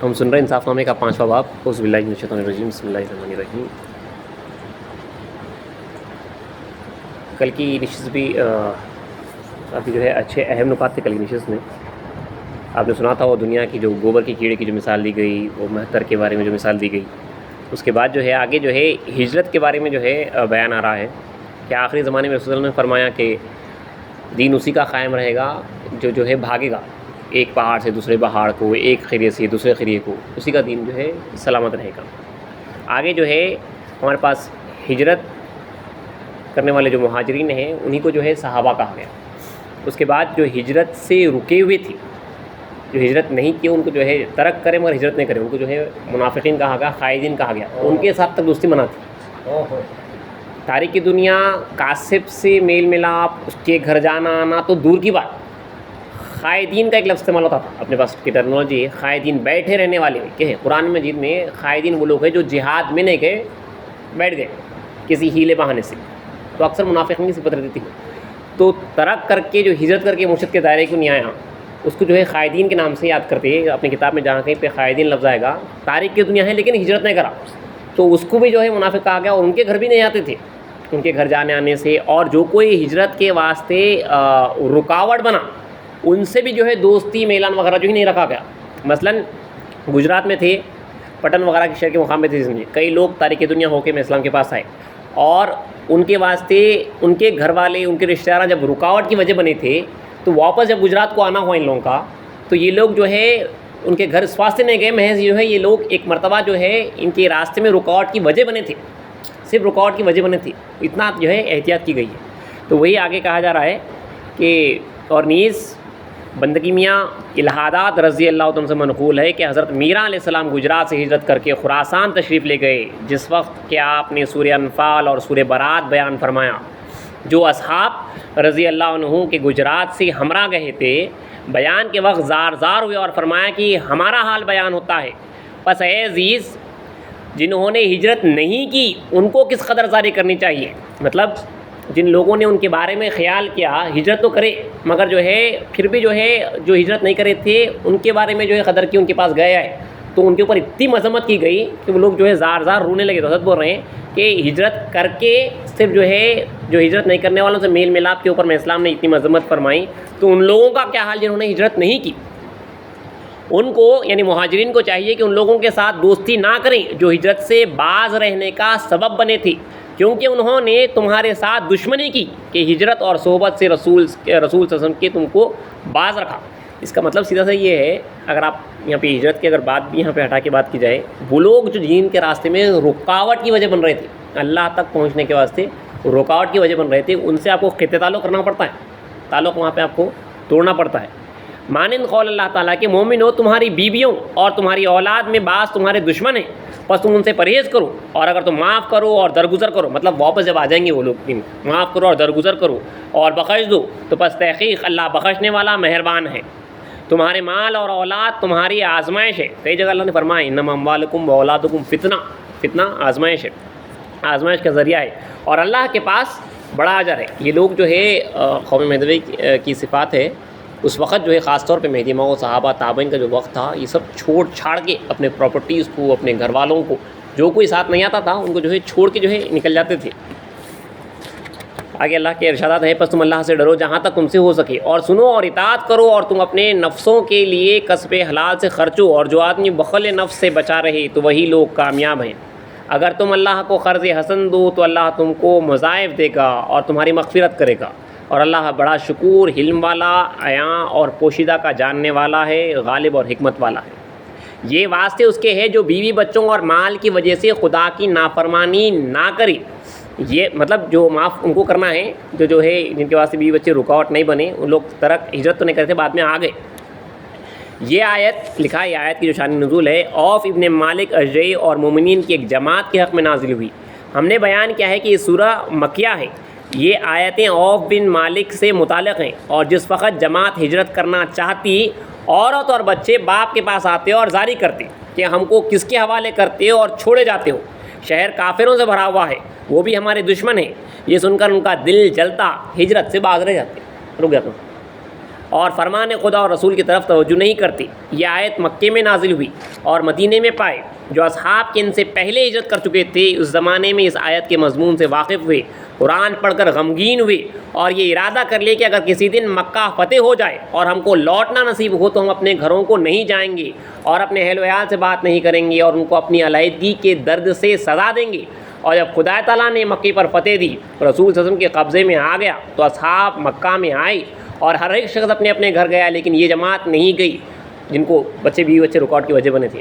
ہم سن رہے ہیں انصاف نامے کا 5واں باب. اعوذ باللہ من الشیطان الرجیم. بسم اللہ الرحمن الرحیم. کل کی نشست بھی کافی جو ہے اچھے اہم نکات تھے کل کی نشست میں. آپ نے سنا تھا وہ دنیا کی جو گوبر کی کیڑے کی جو مثال دی گئی، وہ مہتر کے بارے میں جو مثال دی گئی. اس کے بعد جو ہے آگے جو ہے ہجرت کے بارے میں جو ہے بیان آ رہا ہے کہ آخری زمانے میں رسول اللہ نے فرمایا کہ دین اسی کا قائم رہے گا جو ہے بھاگے گا ایک پہاڑ سے دوسرے پہاڑ کو، ایک خیریے سے دوسرے خیریے کو، اسی کا دین جو ہے سلامت رہے گا. آگے جو ہے ہمارے پاس ہجرت کرنے والے جو مہاجرین ہیں انہی کو جو ہے صحابہ کہا گیا. اس کے بعد جو ہجرت سے رکے ہوئے تھے، جو ہجرت نہیں کی ان کو جو ہے ترک کرے مگر ہجرت نہیں کرے، ان کو جو ہے منافقین کہا گیا، خائدین کہا گیا. ان کے ساتھ تک دوستی منع تھی. تاریخ کی دنیا کاسب سے میل ملاپ، اس کے گھر جانا آنا تو دور کی بات. خائدین کا ایک لفظ استعمال ہوتا تھا، اپنے پاس کی ٹرمنالوجی ہے خائدین، بیٹھے رہنے والے کہ ہیں. قرآن مجید میں خائدین وہ لوگ ہیں جو جہاد میں نہیں گئے، بیٹھ گئے کسی ہیلے بہانے سے. تو اکثر منافقین کی صفت رہتی تھی. تو ترک کر کے جو ہجرت کر کے مرشد کے دائرے کو نہیں آیا، اس کو جو ہے خائدین کے نام سے یاد کرتے ہیں. اپنی کتاب میں جہاں کہیں پہ خائدین لفظ آئے گا، تاریخ کی دنیا ہے لیکن ہجرت نہیں کرا، تو اس کو بھی جو ہے منافق کہا گیا. اور ان کے گھر بھی نہیں آتے تھے، ان کے گھر جانے آنے سے. اور جو کوئی ہجرت کے واسطے رکاوٹ بنا، ان سے بھی جو ہے دوستی میلان وغیرہ جو ہی نہیں رکھا گیا. مثلا گجرات میں تھے، پٹن وغیرہ کے شہر کے مقام میں تھے، سمجھے کئی لوگ تاریخ دنیا ہو کے میں اسلام کے پاس آئے، اور ان کے واسطے ان کے گھر والے، ان کے رشتہ دار جب رکاوٹ کی وجہ بنے تھے، تو واپس جب گجرات کو آنا ہوا ان لوگوں کا، تو یہ لوگ جو ہے ان کے گھر اس واسطے نہیں گئے، محض جو ہے یہ لوگ ایک مرتبہ جو ہے ان کے راستے میں رکاوٹ کی وجہ بنے تھے، صرف رکاوٹ کی وجہ بنے تھی. اتنا جو ہے احتیاط کی گئی ہے. تو وہی آگے کہا جا رہا ہے کہ اور نیز بندگی میاں الہادات رضی اللہ عنہ سے منقول ہے کہ حضرت میران علیہ السلام گجرات سے ہجرت کر کے خراسان تشریف لے گئے، جس وقت کہ آپ نے سورہ انفال اور سورہ برات بیان فرمایا. جو اصحاب رضی اللہ عنہ کے گجرات سے ہمراہ گئے تھے، بیان کے وقت زار زار ہوئے اور فرمایا کہ ہمارا حال بیان ہوتا ہے. پس اے عزیز، جنہوں نے ہجرت نہیں کی ان کو کس قدر زاری کرنی چاہیے. مطلب جن لوگوں نے ان کے بارے میں خیال کیا ہجرت تو کرے، مگر جو ہے پھر بھی جو ہے جو ہجرت نہیں کرے تھے ان کے بارے میں جو ہے قدر کی ان کے پاس گیا ہے، تو ان کے اوپر اتنی مذمت کی گئی کہ وہ لوگ جو ہے زار زار رونے لگے. تو حضرت بول رہے ہیں کہ ہجرت کر کے صرف جو ہے جو ہجرت نہیں کرنے والوں سے میل ملاپ کے اوپر میں اسلام نے اتنی مذمت فرمائی، تو ان لوگوں کا کیا حال جنہوں نے ہجرت نہیں کی. ان کو یعنی مہاجرین کو چاہیے کہ ان لوگوں کے ساتھ دوستی نہ کریں جو ہجرت سے باز رہنے کا سبب بنے تھے، کیونکہ انہوں نے تمہارے ساتھ دشمنی کی کہ ہجرت اور صحبت سے رسول صلی اللہ علیہ وسلم کے تم کو باز رکھا. اس کا مطلب سیدھا سا یہ ہے، اگر آپ یہاں پہ ہجرت کی اگر بات بھی یہاں پہ ہٹا کے بات کی جائے، وہ لوگ جو دین کے راستے میں رکاوٹ کی وجہ بن رہے تھے، اللہ تک پہنچنے کے واسطے رکاوٹ کی وجہ بن رہے تھے، ان سے آپ کو قطع تعلق کرنا پڑتا ہے، تعلق وہاں پہ آپ کو توڑنا پڑتا ہے. مانند قول اللہ تعالیٰ کے مومنو، تمہاری بیویوں اور تمہاری اولاد میں بعض تمہارے دشمن ہیں، بس تم ان سے پرہیز کرو، اور اگر تم معاف کرو اور درگزر کرو، مطلب واپس جب آ جائیں گے وہ لوگ، معاف کرو اور درگزر کرو اور بخش دو، تو پس تحقیق اللہ بخشنے والا مہربان ہے. تمہارے مال اور اولاد تمہاری آزمائش ہے. کئی جگہ اللہ نے فرمایا انما اموالکم و اولادکم فتنہ، فتنہ آزمائش ہے، آزمائش کا ذریعہ ہے، اور اللہ کے پاس بڑا اجر ہے. یہ لوگ جو ہے قوم مہدوی کی صفات ہے. اس وقت جو ہے خاص طور پہ مہدی ماؤ صحابہ تابعین کا جو وقت تھا، یہ سب چھوڑ چھاڑ کے اپنے پراپرٹیز کو، اپنے گھر والوں کو، جو کوئی ساتھ نہیں آتا تھا ان کو جو ہے چھوڑ کے جو ہے نکل جاتے تھے. آگے اللہ کے ارشادات ہے، پس تم اللہ سے ڈرو جہاں تک تم سے ہو سکے، اور سنو اور اطاعت کرو، اور تم اپنے نفسوں کے لیے کسب حلال سے خرچو، اور جو آدمی بخل نفس سے بچا رہے تو وہی لوگ کامیاب ہیں. اگر تم اللہ کو قرض حسن دو تو اللہ تم کو مضاعف دے گا اور تمہاری مغفرت کرے گا، اور اللہ بڑا شکور، حلم والا، عیاں اور پوشیدہ کا جاننے والا ہے، غالب اور حکمت والا ہے. یہ واسطے اس کے ہے جو بیوی بچوں اور مال کی وجہ سے خدا کی نافرمانی نہ کرے. یہ مطلب جو معاف ان کو کرنا ہے جو ہے جن کے واسطے بیوی بچے رکاوٹ نہیں بنے، ان لوگ ترک ہجرت تو نہیں کرتے، بعد میں آ گئے. یہ آیت لکھا ہے، آیت کی جو شان نزول ہے اوف ابن مالک اشجعی اور مومنین کی ایک جماعت کے حق میں نازل ہوئی. ہم نے بیان کیا ہے کہ یہ سورہ مکیہ ہے. یہ آیتیں اوف بن مالک سے متعلق ہیں، اور جس وقت جماعت ہجرت کرنا چاہتی، عورت اور بچے باپ کے پاس آتے اور زاری کرتے کہ ہم کو کس کے حوالے کرتے اور چھوڑے جاتے ہو، شہر کافروں سے بھرا ہوا ہے، وہ بھی ہمارے دشمن ہیں. یہ سن کر ان کا دل جلتا، ہجرت سے باز رہ جاتے. رک جاتا ہوں. اور فرمان خدا اور رسول کی طرف توجہ نہیں کرتے۔ یہ آیت مکے میں نازل ہوئی اور مدینے میں پائے۔ جو اصحاب کے ان سے پہلے ہجرت کر چکے تھے اس زمانے میں اس آیت کے مضمون سے واقف ہوئے، قرآن پڑھ کر غمگین ہوئے اور یہ ارادہ کر لے کہ اگر کسی دن مکہ فتح ہو جائے اور ہم کو لوٹنا نصیب ہو تو ہم اپنے گھروں کو نہیں جائیں گے اور اپنے اہل و عیال سے بات نہیں کریں گے اور ان کو اپنی علیحدگی کے درد سے سزا دیں گے۔ اور جب خدا تعالیٰ نے مکے پر فتح دی، رسول صلی اللہ علیہ وسلم کے قبضے میں آ گیا تو اصحاب مکہ میں آئے اور ہر ایک شخص اپنے اپنے گھر گیا، لیکن یہ جماعت نہیں گئی جن کو بچے بیوی بچے رکاوٹ کی وجہ بنے تھے،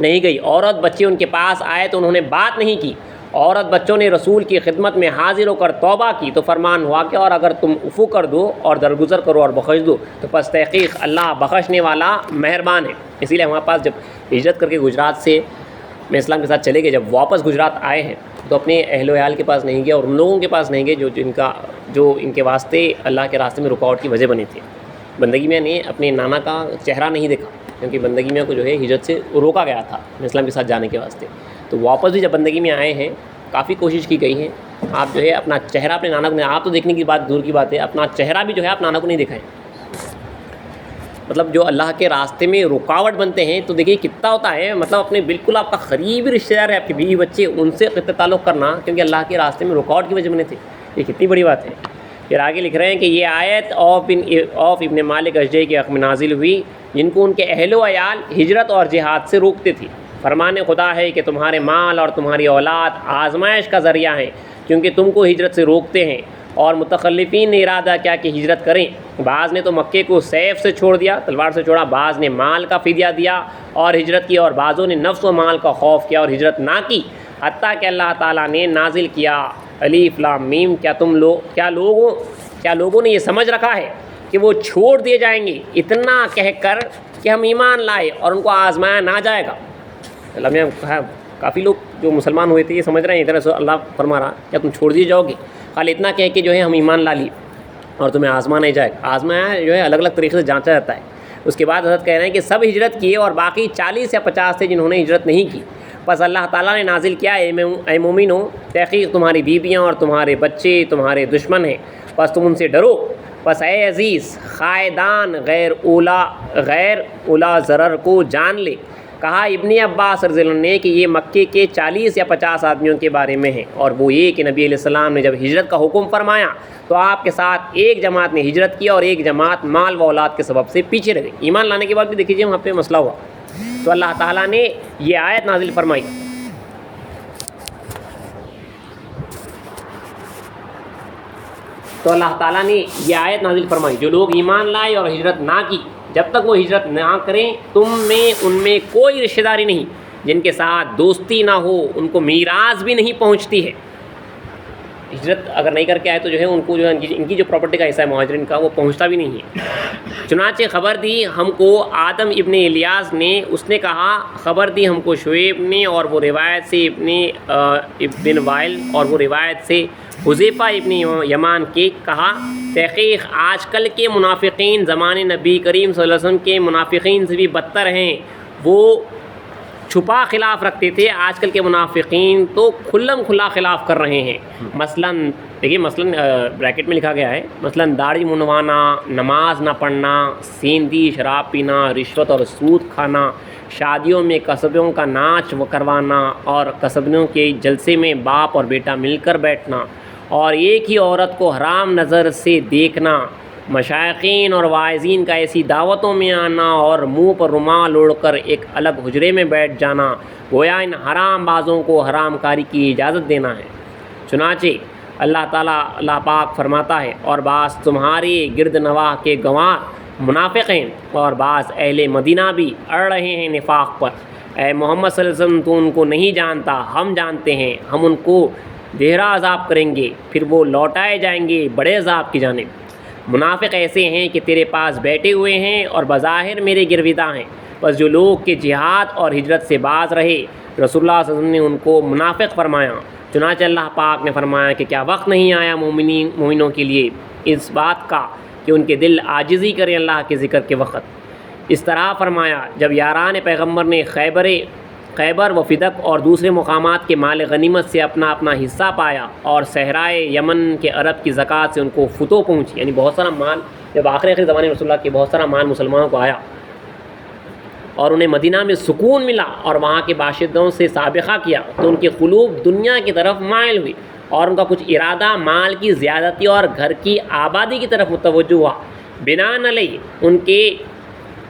نہیں گئی۔ عورت بچے ان کے پاس آئے تو انہوں نے بات نہیں کی۔ عورت بچوں نے رسول کی خدمت میں حاضر ہو کر توبہ کی تو فرمان ہوا کہ اور اگر تم عفو کر دو اور درگزر کرو اور بخش دو تو پس تحقیق اللہ بخشنے والا مہربان ہے۔ اسی لیے ہمارے پاس جب ہجرت کر کے گجرات سے میں اسلام کے ساتھ چلے گئے، جب واپس گجرات آئے ہیں تو اپنے اہل و عیال کے پاس نہیں گئے اور ان لوگوں کے پاس نہیں گئے جو ان کے واسطے اللہ کے راستے میں رکاوٹ کی وجہ بنے تھے۔ بندگی میاں نے اپنے نانا کا چہرہ نہیں دیکھا کیونکہ بندگی میاں کو جو ہے ہجرت سے روکا گیا تھا اسلام کے ساتھ جانے کے واسطے۔ تو واپس بھی جب بندگی میں آئے ہیں کافی کوشش کی گئی ہے، آپ جو ہے اپنا چہرہ اپنے نانا کو نہیں، آپ تو دیکھنے کی بات دور کی بات ہے، اپنا چہرہ بھی جو ہے آپ نانا کو نہیں دکھائیں۔ مطلب جو اللہ کے راستے میں رکاوٹ بنتے ہیں تو دیکھیے کتنا ہوتا ہے، مطلب اپنے بالکل آپ کا قریبی رشتہ دار ہے، آپ کے بیوی بچے، ان سے قطع تعلق کرنا کیونکہ اللہ کے راستے میں رکاوٹ کی وجہ بنے تھے، یہ کتنی بڑی بات ہے۔ پھر آگے لکھ رہے ہیں کہ یہ آیت آف ابن مالک اشجعی کے حق میں نازل ہوئی جن کو ان کے اہل و عیال ہجرت اور جہاد سے روکتے تھے۔ فرمان خدا ہے کہ تمہارے مال اور تمہاری اولاد آزمائش کا ذریعہ ہیں کیونکہ تم کو ہجرت سے روکتے ہیں، اور متخلفین نے ارادہ کیا کہ ہجرت کریں۔ بعض نے تو مکے کو سیف سے چھوڑ دیا، تلوار سے چھوڑا، بعض نے مال کا فدیہ دیا اور ہجرت کی، اور بعضوں نے نفس و مال کا خوف کیا اور ہجرت نہ کی، حتیٰ کہ اللہ تعالیٰ نے نازل کیا الف لام میم۔ کیا لوگوں نے یہ سمجھ رکھا ہے کہ وہ چھوڑ دیے جائیں گے اتنا کہہ کر کہ ہم ایمان لائے اور ان کو آزمایا نہ جائے گا۔ اللہ میں کافی لوگ جو مسلمان ہوئے تھے یہ سمجھ رہے ہیں ادھر اللہ فرما رہا کیا تم چھوڑ دیے جاؤ گے، خالی اتنا کہہ کے جو ہے ہم ایمان لا لیے اور تمہیں آزما نہیں جائے گا۔ آزمایا جو ہے الگ الگ طریقے سے جانچا جاتا ہے۔ اس کے بعد حضرت کہہ رہے ہیں کہ سب ہجرت کیے اور باقی 40 یا 50 تھے جنہوں نے ہجرت نہیں کی، بس اللہ تعالیٰ نے نازل کیا اے مومنو، تحقیق تمہاری بیویاں اور تمہارے بچے تمہارے دشمن ہیں، بس تم ان سے ڈرو۔ بس اے عزیز خائدان غیر اولا ضرر کو جان لے۔ کہا ابن عباس رضی اللہ عنہ نے کہ یہ مکے کے 40 یا 50 آدمیوں کے بارے میں ہے، اور وہ یہ کہ نبی علیہ السلام نے جب ہجرت کا حکم فرمایا تو آپ کے ساتھ ایک جماعت نے ہجرت کی اور ایک جماعت مال و اولاد کے سبب سے پیچھے رہ گئی۔ ایمان لانے کے بعد بھی دیکھیے وہاں پہ مسئلہ ہوا تو اللہ تعالیٰ نے یہ آیت نازل فرمائی۔ جو لوگ ایمان لائے اور ہجرت نہ کی، جب تک وہ ہجرت نہ کریں ان میں کوئی رشتہ داری نہیں، جن کے ساتھ دوستی نہ ہو ان کو میراث بھی نہیں پہنچتی ہے۔ ہجرت اگر نہیں کر کے آئے تو جو ہے ان کو جو ہے ان کی جو پراپرٹی کا حصہ ہے مہاجرین کا وہ پہنچتا بھی نہیں ہے۔ چنانچہ خبر دی ہم کو آدم ابن الیاس نے، اس نے کہا خبر دی ہم کو شعیب نے، اور وہ روایت سے ابن وائل، اور وہ روایت سے حذیفہ ابن یمان کے کہا تحقیق آج کل کے منافقین زمانے نبی کریم صلی اللہ علیہ وسلم کے منافقین سے بھی بدتر ہیں۔ وہ چھپا خلاف رکھتے تھے، آج کل کے منافقین تو کھلم کھلا خلاف کر رہے ہیں۔ مثلاً دیکھیے بریکٹ میں لکھا گیا ہے، مثلاً داڑھی منڈوانا، نماز نہ پڑھنا، سیندی، شراب پینا، رشوت اور سود کھانا، شادیوں میں قصبوں کا ناچ کروانا اور قصبوں کے جلسے میں باپ اور بیٹا مل کر بیٹھنا، اور ایک ہی عورت کو حرام نظر سے دیکھنا، مشائخین اور واعظین کا ایسی دعوتوں میں آنا اور منہ پر رومال اوڑھ کر ایک الگ حجرے میں بیٹھ جانا، گویا ان حرام بازوں کو حرام کاری کی اجازت دینا ہے۔ چنانچہ اللہ پاک فرماتا ہے اور بعض تمہارے گرد نواح کے گواہ منافق ہیں اور بعض اہل مدینہ بھی اڑ رہے ہیں نفاق پر۔ اے محمد صلی اللہ علیہ وسلم تو ان کو نہیں جانتا، ہم جانتے ہیں، ہم ان کو گہرا عذاب کریں گے، پھر وہ لوٹائے جائیں گے بڑے عذاب کی جانب۔ منافق ایسے ہیں کہ تیرے پاس بیٹھے ہوئے ہیں اور بظاہر میرے گرویدہ ہیں، بس جو لوگ کہ جہاد اور ہجرت سے باز رہے رسول اللہ صلی اللہ علیہ وسلم نے ان کو منافق فرمایا۔ چنانچہ اللہ پاک نے فرمایا کہ کیا وقت نہیں آیا مومنوں کے لیے اس بات کا کہ ان کے دل عاجزی کریں اللہ کے ذکر کے وقت۔ اس طرح فرمایا جب یاران پیغمبر نے خیبر و فدق اور دوسرے مقامات کے مال غنیمت سے اپنا اپنا حصہ پایا، اور صحرائے یمن کے عرب کی زکوٰۃ سے ان کو فتو پہنچی، یعنی بہت سارا مال جب آخری زمانے میں رسول اللہ کے بہت سارا مال مسلمانوں کو آیا اور انہیں مدینہ میں سکون ملا اور وہاں کے باشندوں سے سابقہ کیا، تو ان کے قلوب دنیا کی طرف مائل ہوئی اور ان کا کچھ ارادہ مال کی زیادتی اور گھر کی آبادی کی طرف متوجہ ہوا۔ بناء علیہ ان کے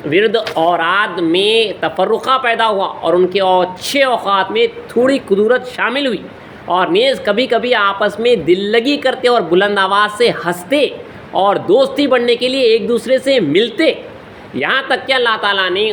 ورد اوراد میں تفرقہ پیدا ہوا اور ان کے اچھے اوقات میں تھوڑی کدورت شامل ہوئی، اور نیز کبھی کبھی آپس میں دل لگی کرتے اور بلند آواز سے ہنستے اور دوستی بڑھنے کے لیے ایک دوسرے سے ملتے، یہاں تک کہ اللہ تعالیٰ نے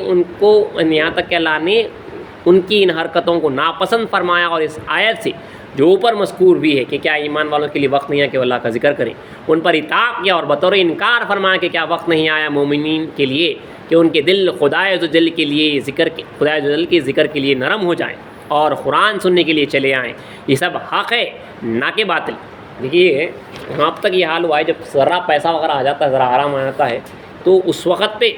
ان کی ان حرکتوں کو ناپسند فرمایا، اور اس آیت سے جو اوپر مذکور بھی ہے کہ کیا ایمان والوں کے لیے وقت نہیں ہے کہ وہ اللہ کا ذکر کریں، ان پر عتاب کیا اور بطور انکار فرمایا کہ کیا وقت نہیں آیا مومنین کے لیے کہ ان کے دل خدائے عزوجل کے ذکر کے لیے نرم ہو جائیں اور قرآن سننے کے لیے چلے آئیں، یہ سب حق ہے نہ کہ باطل۔ دیکھیے وہاں تک یہ حال ہوا ہے جب ذرا پیسہ وغیرہ آ جاتا ہے، ذرا آرام آ جاتا ہے، تو اس وقت پہ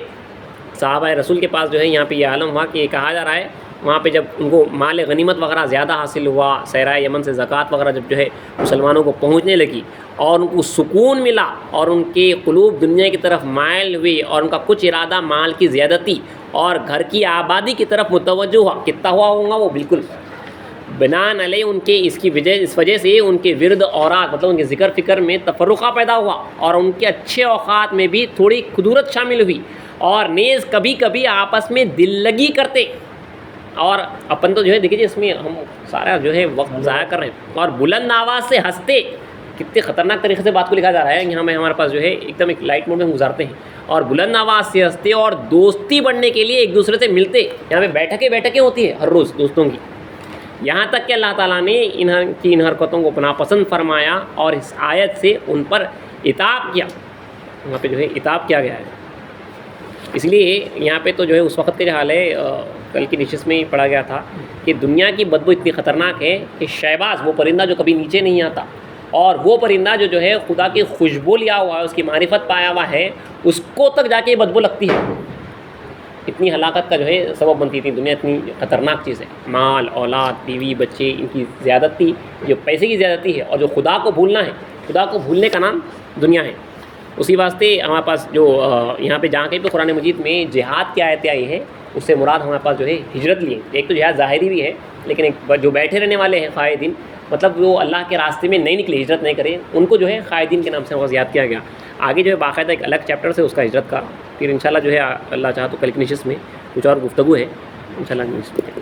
صحابہ رسول کے پاس جو ہے یہاں پہ یہ عالم ہوا کہ یہ کہا جا رہا ہے وہاں پہ جب ان کو مال غنیمت وغیرہ زیادہ حاصل ہوا، صحرائے یمن سے زکوٰۃ وغیرہ جب جو ہے مسلمانوں کو پہنچنے لگی اور ان کو سکون ملا اور ان کے قلوب دنیا کی طرف مائل ہوئی اور ان کا کچھ ارادہ مال کی زیادتی اور گھر کی آبادی کی طرف متوجہ ہوا، کتنا ہوا ہوگا وہ بالکل بناء علیہ ان کے اس وجہ سے ان کے ورد اوراد مطلب ان کے ذکر فکر میں تفرقہ پیدا ہوا اور ان کے اچھے اوقات میں بھی تھوڑی کدورت شامل ہوئی، اور نیز کبھی کبھی آپس میں دل لگی کرتے، اور اپن تو جو ہے دیکھیے اس میں ہم سارا جو ہے وقت ضائع کر رہے ہیں، اور بلند آواز سے ہنستے، کتنے خطرناک طریقے سے بات کو لکھا جا رہا ہے، یہاں میں ہمارے پاس جو ہے ایک دم ایک لائٹ موڈ میں ہم گزارتے ہیں، اور بلند آواز سے ہنستے اور دوستی بڑھنے کے لیے ایک دوسرے سے ملتے، یہاں پہ بیٹھکیں ہوتی ہے ہر روز دوستوں کی، یہاں تک کہ اللہ تعالیٰ نے ان حرکتوں کو ناپسند فرمایا اور اس آیت سے ان پر عتاب کیا، وہاں پہ جو ہے عتاب کیا گیا ہے۔ اس لیے یہاں پہ تو جو ہے اس وقت کا جو حال ہے، کل کی نشست میں ہی پڑھا گیا تھا کہ دنیا کی بدبو اتنی خطرناک ہے کہ شہباز وہ پرندہ جو کبھی نیچے نہیں آتا، اور وہ پرندہ جو ہے خدا کی خوشبو لیا ہوا ہے، اس کی معرفت پایا ہوا ہے، اس کو تک جا کے بدبو لگتی ہے، اتنی ہلاکت کا جو ہے سبب بنتی تھی دنیا، اتنی خطرناک چیز ہے، مال اولاد بیوی بچے ان کی زیادتی، جو پیسے کی زیادتی ہے، اور جو خدا کو بھولنا ہے، خدا کو بھولنے کا نام دنیا ہے۔ اسی واسطے ہمارے پاس جو یہاں پہ جہاں کہیں پہ قرآن مجید میں جہاد کی آیتیں آئی ہیں، اس سے مراد ہمارے پاس جو ہے ہجرت لی ہے، ایک تو جہاد ظاہری بھی ہے، لیکن ایک جو بیٹھے رہنے والے ہیں قائدین، مطلب وہ اللہ کے راستے میں نہیں نکلے، ہجرت نہیں کرے، ان کو جو ہے قائدین کے نام سے بہت یاد کیا گیا۔ آگے جو ہے باقاعدہ ایک الگ چیپٹر سے اس کا ہجرت کا، پھر انشاءاللہ جو ہے اللہ چاہا تو کل کی نشست میں کچھ اور گفتگو ہے انشاءاللہ۔